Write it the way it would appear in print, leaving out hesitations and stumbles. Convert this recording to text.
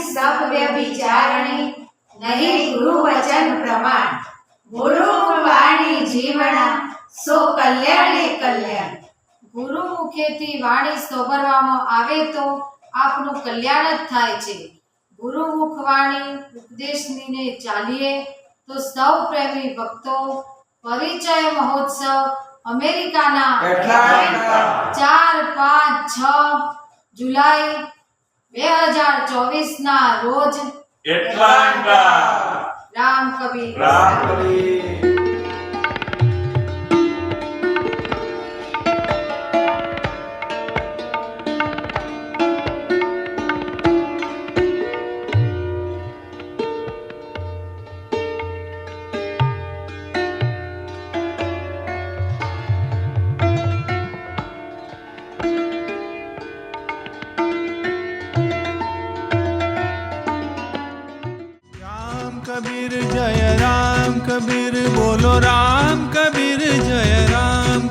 सब व्यभिचारिणी नहीं गुरु वचन प्रमाण गुरु वाणी जीवना सो कल्याणे कल्याण। ગુરુ મુખેથી વાણી સાંભળવામાં આવે તો આપનું કલ્યાણ જ થાય છે। ગુરુમુખ વાણી ઉપદેશનીને ચાલીએ તો સૌ પ્રેમી ભક્તો પરિચય મહોત્સવ અમેરિકાના 4, 5, 6 જુલાઈ 2024 ના રોજ એટલાન્ટા રામ કબીર कबीर जय राम कबीर बोलो राम कबीर जय राम